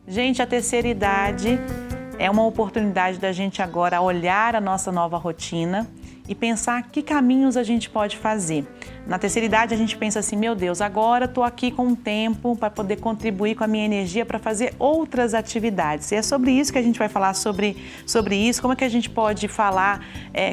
Gente, a terceira idade é uma oportunidade da gente agora olhar a nossa nova rotina e pensar que caminhos a gente pode fazer. Na terceira idade a gente pensa assim, meu Deus, agora estou aqui com um tempo para poder contribuir com a minha energia para fazer outras atividades. E é sobre isso que a gente vai falar, sobre isso, como é que a gente pode falar,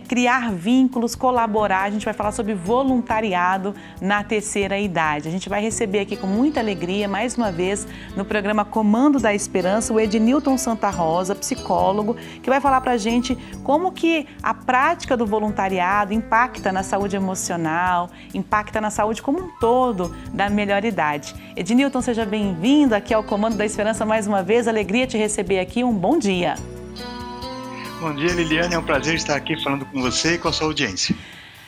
criar vínculos, colaborar. A gente vai falar sobre voluntariado na terceira idade. A gente vai receber aqui com muita alegria, mais uma vez, no programa Comando da Esperança, o Ednilton Santa Rosa, psicólogo, que vai falar para a gente como que a prática do voluntariado impacta na saúde emocional, impacta na saúde como um todo da melhor idade. Ednilton, seja bem-vindo aqui ao Comando da Esperança mais uma vez. Alegria te receber aqui. Um bom dia. Bom dia, Liliane. É um prazer estar aqui falando com você e com a sua audiência.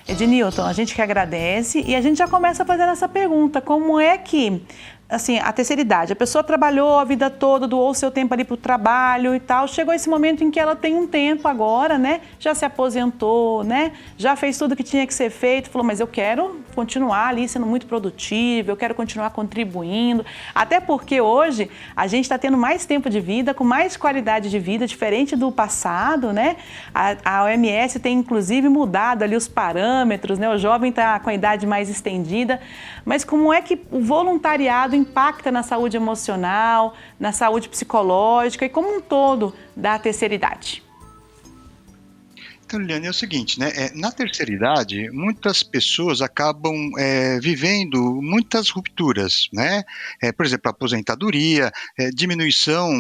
Ednilton, a gente que agradece e a gente já começa fazendo essa pergunta. Como é que, assim, a terceira idade, a pessoa trabalhou a vida toda, doou seu tempo ali para o trabalho e tal, chegou esse momento em que ela tem um tempo agora, né? Já se aposentou, né? Já fez tudo que tinha que ser feito, falou, mas eu quero continuar ali sendo muito produtivo, eu quero continuar contribuindo, até porque hoje a gente está tendo mais tempo de vida, com mais qualidade de vida, diferente do passado, né? A OMS tem inclusive mudado ali os parâmetros, né? O jovem está com a idade mais estendida, mas como é que o voluntariado impacta na saúde emocional, na saúde psicológica e como um todo da terceira idade? Então, Liliane, é o seguinte, né? Na terceira idade, muitas pessoas acabam vivendo muitas rupturas, né? Por exemplo, aposentadoria, diminuição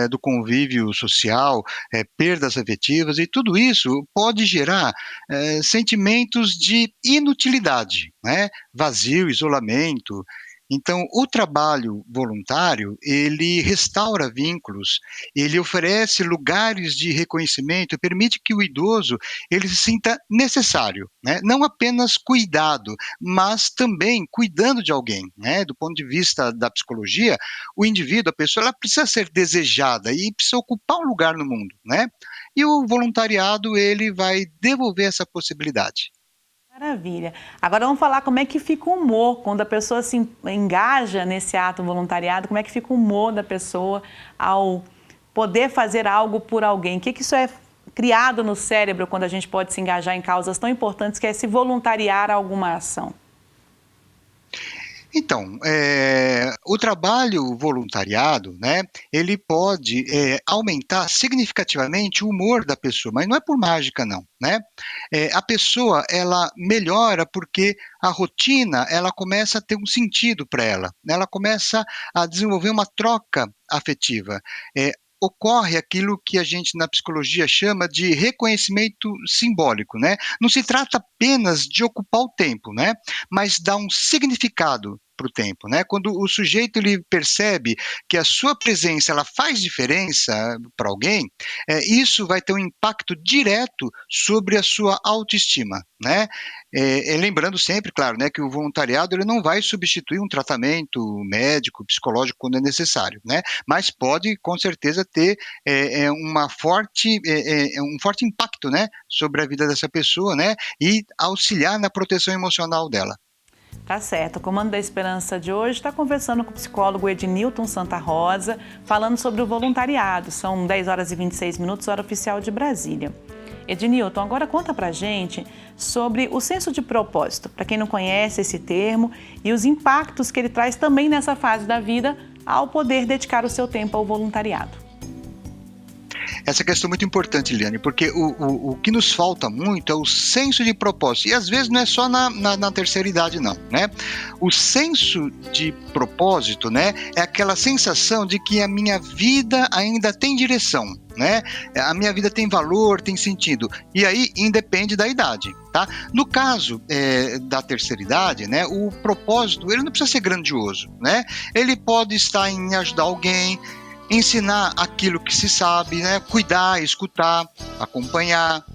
do convívio social, perdas afetivas, e tudo isso pode gerar sentimentos de inutilidade, né? Vazio, isolamento. Então, o trabalho voluntário, ele restaura vínculos, ele oferece lugares de reconhecimento, permite que o idoso ele se sinta necessário, né? Não apenas cuidado, mas também cuidando de alguém, né? Do ponto de vista da psicologia, o indivíduo, a pessoa, ela precisa ser desejada e precisa ocupar um lugar no mundo, né? E o voluntariado, ele vai devolver essa possibilidade. Maravilha. Agora vamos falar como é que fica o humor quando a pessoa se engaja nesse ato voluntariado, como é que fica o humor da pessoa ao poder fazer algo por alguém. O que isso é criado no cérebro quando a gente pode se engajar em causas tão importantes que é se voluntariar a alguma ação? Então, o trabalho voluntariado, né, ele pode aumentar significativamente o humor da pessoa, mas não é por mágica, não, né? A pessoa, ela melhora porque a rotina, ela começa a ter um sentido para ela, né? Ela começa a desenvolver uma troca afetiva. Ocorre aquilo que a gente na psicologia chama de reconhecimento simbólico, né? Não se trata apenas de ocupar o tempo, né? Mas dá um significado para o tempo, né? Quando o sujeito ele percebe que a sua presença ela faz diferença para alguém, isso vai ter um impacto direto sobre a sua autoestima, né? Lembrando sempre, claro, né, que o voluntariado ele não vai substituir um tratamento médico, psicológico quando é necessário, né? Mas pode, com certeza, ter um forte impacto, né, sobre a vida dessa pessoa, né, e auxiliar na proteção emocional dela. Tá certo. O Comando da Esperança de hoje está conversando com o psicólogo Ednilton Santa Rosa, falando sobre o voluntariado. São 10 horas e 26 minutos, hora oficial de Brasília. Ednilton, agora conta pra gente sobre o senso de propósito, para quem não conhece esse termo, e os impactos que ele traz também nessa fase da vida ao poder dedicar o seu tempo ao voluntariado. Essa questão é muito importante, Liliane, porque o que nos falta muito é o senso de propósito. E às vezes não é só na terceira idade, não, né? O senso de propósito, né, é aquela sensação de que a minha vida ainda tem direção, né? A minha vida tem valor, tem sentido. E aí independe da idade, tá? No caso da terceira idade, né, o propósito ele não precisa ser grandioso, né? Ele pode estar em ajudar alguém, ensinar aquilo que se sabe, né? Cuidar, escutar, acompanhar.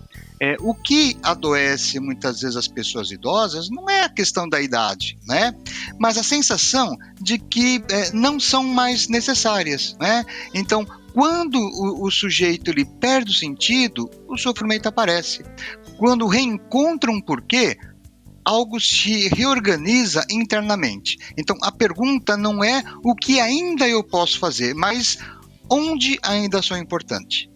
O que adoece muitas vezes as pessoas idosas não é a questão da idade, né? Mas a sensação de que não são mais necessárias, né? Então, quando o sujeito ele perde o sentido, o sofrimento aparece. Quando reencontra um porquê, algo se reorganiza internamente. Então, a pergunta não é o que ainda eu posso fazer, mas onde ainda sou importante.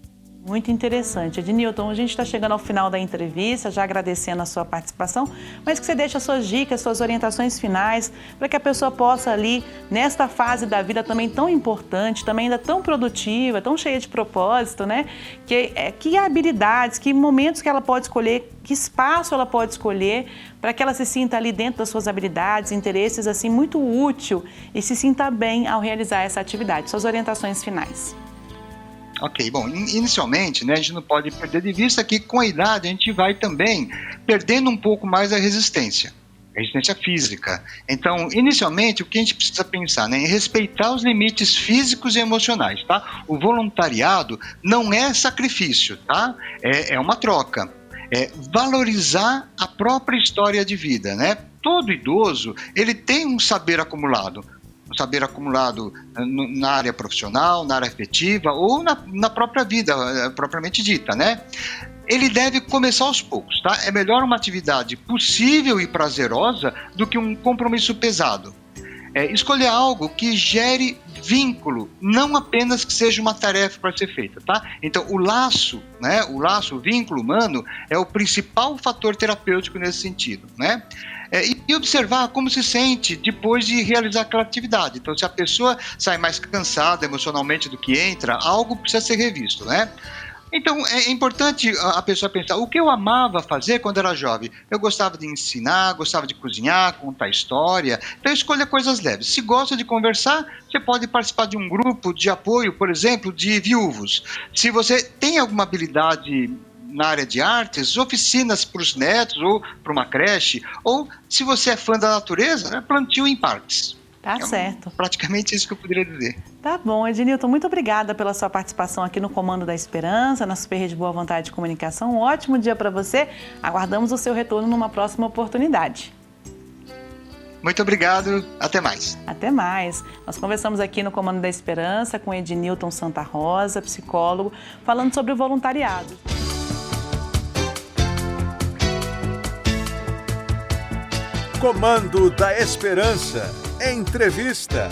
Muito interessante. Ednilton, a gente está chegando ao final da entrevista, já agradecendo a sua participação, mas que você deixe as suas dicas, suas orientações finais, para que a pessoa possa ali, nesta fase da vida também tão importante, também ainda tão produtiva, tão cheia de propósito, né? Que habilidades, que momentos que ela pode escolher, que espaço ela pode escolher, para que ela se sinta ali dentro das suas habilidades, interesses, assim, muito útil e se sinta bem ao realizar essa atividade. Suas orientações finais. Ok, bom, inicialmente, né, a gente não pode perder de vista que com a idade a gente vai também perdendo um pouco mais a resistência física. Então, inicialmente, o que a gente precisa pensar, né, é respeitar os limites físicos e emocionais, tá? O voluntariado não é sacrifício, tá? É uma troca. É valorizar a própria história de vida, né? Todo idoso, ele tem um saber acumulado na área profissional, na área afetiva ou na própria vida, propriamente dita, né? Ele deve começar aos poucos, tá? É melhor uma atividade possível e prazerosa do que um compromisso pesado. Escolher algo que gere vínculo, não apenas que seja uma tarefa para ser feita, tá? Então, o laço, o vínculo humano é o principal fator terapêutico nesse sentido, né? E observar como se sente depois de realizar aquela atividade. Então, se a pessoa sai mais cansada emocionalmente do que entra, algo precisa ser revisto, né? Então, é importante a pessoa pensar, o que eu amava fazer quando era jovem? Eu gostava de ensinar, gostava de cozinhar, contar história. Então, escolha coisas leves. Se gosta de conversar, você pode participar de um grupo de apoio, por exemplo, de viúvos. Se você tem alguma habilidade na área de artes, oficinas para os netos ou para uma creche, ou se você é fã da natureza, né, plantio em parques. Tá certo. Praticamente isso que eu poderia dizer. Tá bom, Ednilton, muito obrigada pela sua participação aqui no Comando da Esperança, na Super Rede Boa Vontade de Comunicação. Um ótimo dia para você. Aguardamos o seu retorno numa próxima oportunidade. Muito obrigado. Até mais. Até mais. Nós conversamos aqui no Comando da Esperança com Ednilton Santa Rosa, psicólogo, falando sobre o voluntariado. Comando da Esperança. Entrevista.